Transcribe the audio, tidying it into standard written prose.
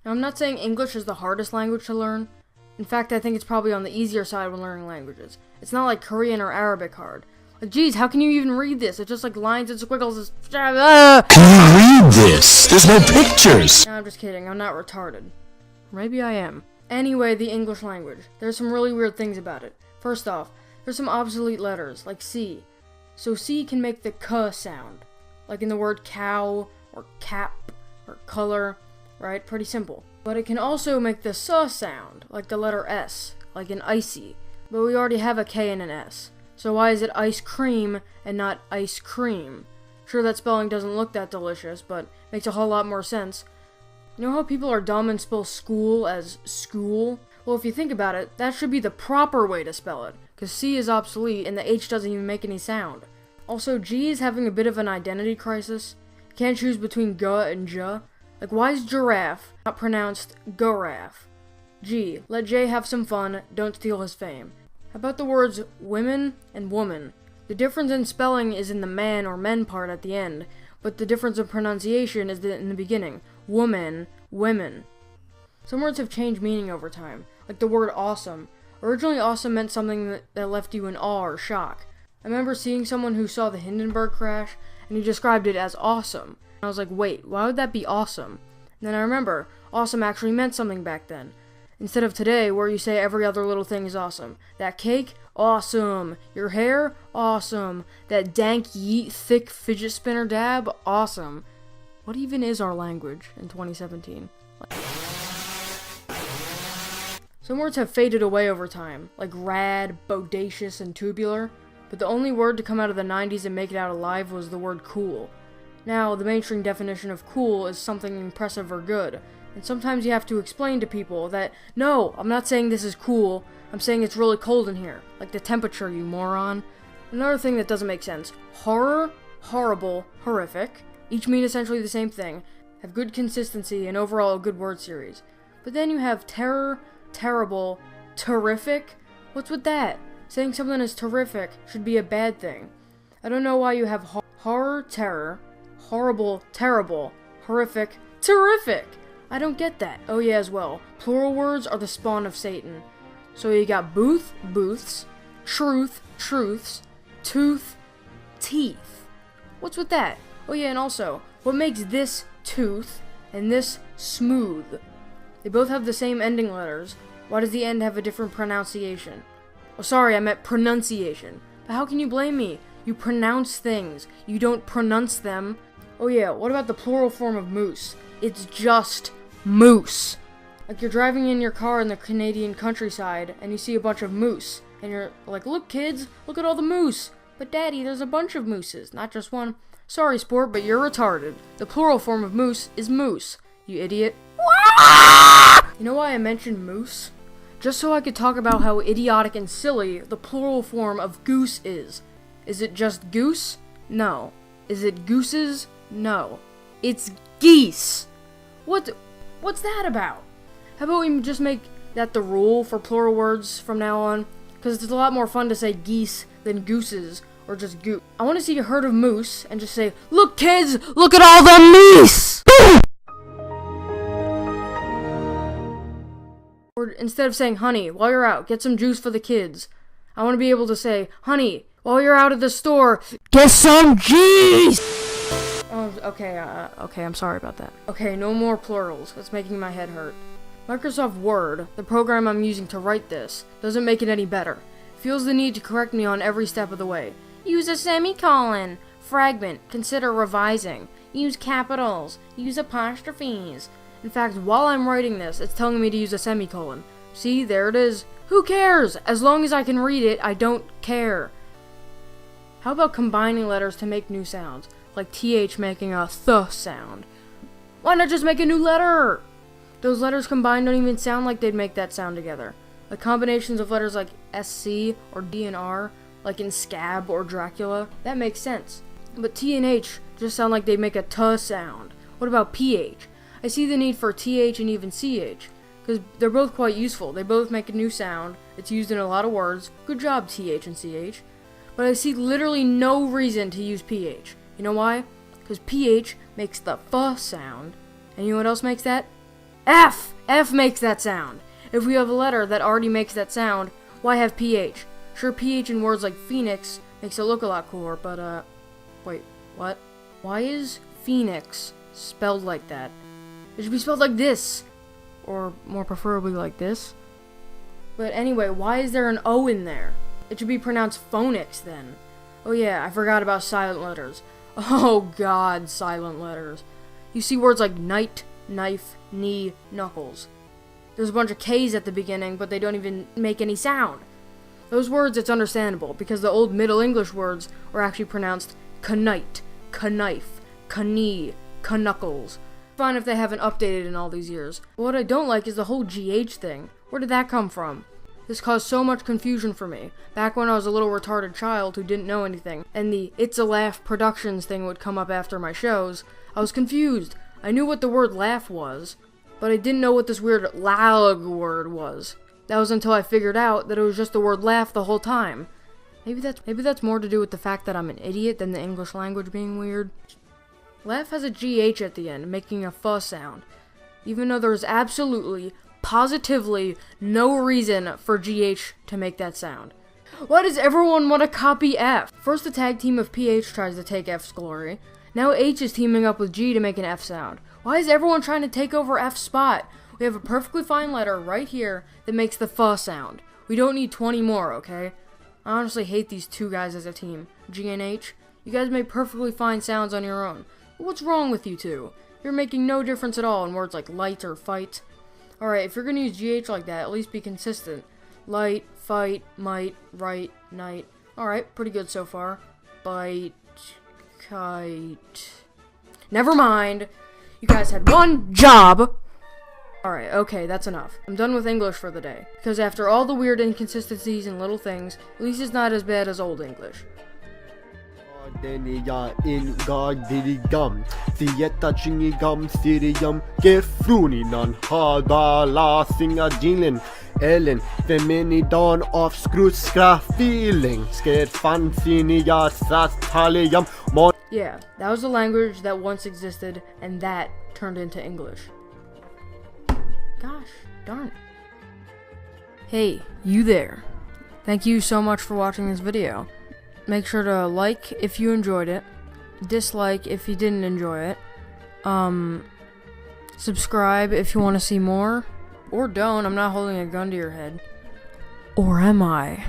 Now, I'm not saying English is the hardest language to learn. In fact, I think it's probably on the easier side when learning languages. It's not like Korean or Arabic hard. Like, geez, how can you even read this? It's just like lines and squiggles. Can you read this? There's no pictures. No, I'm just kidding. I'm not retarded. Maybe I am. Anyway, the English language. There's some really weird things about it. First off, there's some obsolete letters, like C. So C can make the K sound. Like in the word cow, or cap, or color, right? Pretty simple. But it can also make the S sound, like the letter S, like in icy. But we already have a K and an S. So why is it ice cream and not ice cream? Sure, that spelling doesn't look that delicious, but makes a whole lot more sense. You know how people are dumb and spell school as school? Well, if you think about it, that should be the proper way to spell it, because C is obsolete and the H doesn't even make any sound. Also, G is having a bit of an identity crisis. Can't choose between G and J. Like, why is giraffe not pronounced giraffe? G, let J have some fun, don't steal his fame. How about the words women and woman? The difference in spelling is in the man or men part at the end, but the difference in pronunciation is in the beginning. Woman, women. Some words have changed meaning over time, like the word awesome. Originally, awesome meant something that left you in awe or shock. I remember seeing someone who saw the Hindenburg crash, and he described it as awesome. And I was like, wait, why would that be awesome? And then I remember, awesome actually meant something back then. Instead of today, where you say every other little thing is awesome. That cake? Awesome. Your hair? Awesome. That dank, yeet, thick fidget spinner dab? Awesome. What even is our language in 2017? Some words have faded away over time, like rad, bodacious, and tubular, but the only word to come out of the 90s and make it out alive was the word cool. Now, the mainstream definition of cool is something impressive or good, and sometimes you have to explain to people that, no, I'm not saying this is cool, I'm saying it's really cold in here, like the temperature, you moron. Another thing that doesn't make sense, horror, horrible, horrific, each mean essentially the same thing, have good consistency and overall a good word series. But then you have terror, terrible, terrific. What's with that? Saying something is terrific should be a bad thing. I don't know why you have horror, terror, horrible, terrible, horrific, terrific. I don't get that. Oh yeah, as well. Plural words are the spawn of Satan. So you got booth, booths, truth, truths, tooth, teeth. What's with that? Oh yeah, and also, what makes this tooth and this smooth? They both have the same ending letters. Why does the end have a different pronunciation? Oh, sorry, I meant pronunciation. But how can you blame me? You pronounce things. You don't pronounce them. Oh yeah, what about the plural form of moose? It's just moose. Like you're driving in your car in the Canadian countryside and you see a bunch of moose. And you're like, look kids, look at all the moose. But daddy, there's a bunch of mooses, not just one. Sorry sport, but you're retarded. The plural form of moose is moose, you idiot. You know why I mentioned moose? Just so I could talk about how idiotic and silly the plural form of goose is. Is it just goose? No. Is it gooses? No. It's geese. What's that about? How about we just make that the rule for plural words from now on? Because it's a lot more fun to say geese than gooses, or just goose. I want to see a herd of moose and just say, look kids, look at all the moose! Or instead of saying, honey, while you're out, get some juice for the kids. I want to be able to say, honey, while you're out at the store, get some juice! Oh, okay, I'm sorry about that. Okay, no more plurals. That's making my head hurt. Microsoft Word, the program I'm using to write this, doesn't make it any better. Feels the need to correct me on every step of the way. Use a semicolon. Fragment. Consider revising. Use capitals. Use apostrophes. In fact, while I'm writing this, it's telling me to use a semicolon. See, there it is. Who cares? As long as I can read it, I don't care. How about combining letters to make new sounds? Like TH making a th sound. Why not just make a new letter? Those letters combined don't even sound like they'd make that sound together. Like combinations of letters like SC or D and R, like in Scab or Dracula, that makes sense. But T and H just sound like they make a T sound. What about PH? I see the need for TH and even CH, because they're both quite useful. They both make a new sound. It's used in a lot of words. Good job, TH and CH. But I see literally no reason to use PH. You know why? Because PH makes the F sound. And you know what else makes that? F! F makes that sound. If we have a letter that already makes that sound, why have PH? Sure, PH in words like phoenix makes it look a lot cooler, but, wait, what? Why is phoenix spelled like that? It should be spelled like this. Or more preferably like this. But anyway, why is there an O in there? It should be pronounced phonics then. Oh yeah, I forgot about silent letters. Oh god, silent letters. You see words like night, knife, knee, knuckles. There's a bunch of K's at the beginning, but they don't even make any sound. Those words, it's understandable, because the old Middle English words were actually pronounced knight, knife, knee, knuckles. Fine if they haven't updated in all these years. But what I don't like is the whole GH thing. Where did that come from? This caused so much confusion for me. Back when I was a little retarded child who didn't know anything, and the It's a Laugh Productions thing would come up after my shows, I was confused. I knew what the word laugh was, but I didn't know what this weird lag word was. That was until I figured out that it was just the word laugh the whole time. Maybe that's more to do with the fact that I'm an idiot than the English language being weird. Laugh has a GH at the end, making a fuh sound, even though there's absolutely, positively no reason for GH to make that sound. Why does everyone want to copy F? First the tag team of PH tries to take F's glory. Now H is teaming up with G to make an F sound. Why is everyone trying to take over F's spot? We have a perfectly fine letter right here that makes the fuh sound. We don't need 20 more, okay? I honestly hate these two guys as a team. G and H, you guys make perfectly fine sounds on your own. What's wrong with you two? You're making no difference at all in words like light or fight. Alright, if you're gonna use GH like that, at least be consistent. Light, fight, might, right, night. Alright, pretty good so far. Bite, kite. Never mind. You guys had one job. Alright, okay, that's enough. I'm done with English for the day. Because after all the weird inconsistencies and little things, at least it's not as bad as Old English. Denia in gardirigam, sieta chingigam siriam, gefruninan hada la singadilin, ellen, feminidan of skruskra feeling, scared fansinia sataliam mon. Yeah, that was the language that once existed, and that turned into English. Gosh, darn it. Hey, you there. Thank you so much for watching this video. Make sure to like if you enjoyed it, dislike if you didn't enjoy it, subscribe if you want to see more, or don't, I'm not holding a gun to your head. Or am I?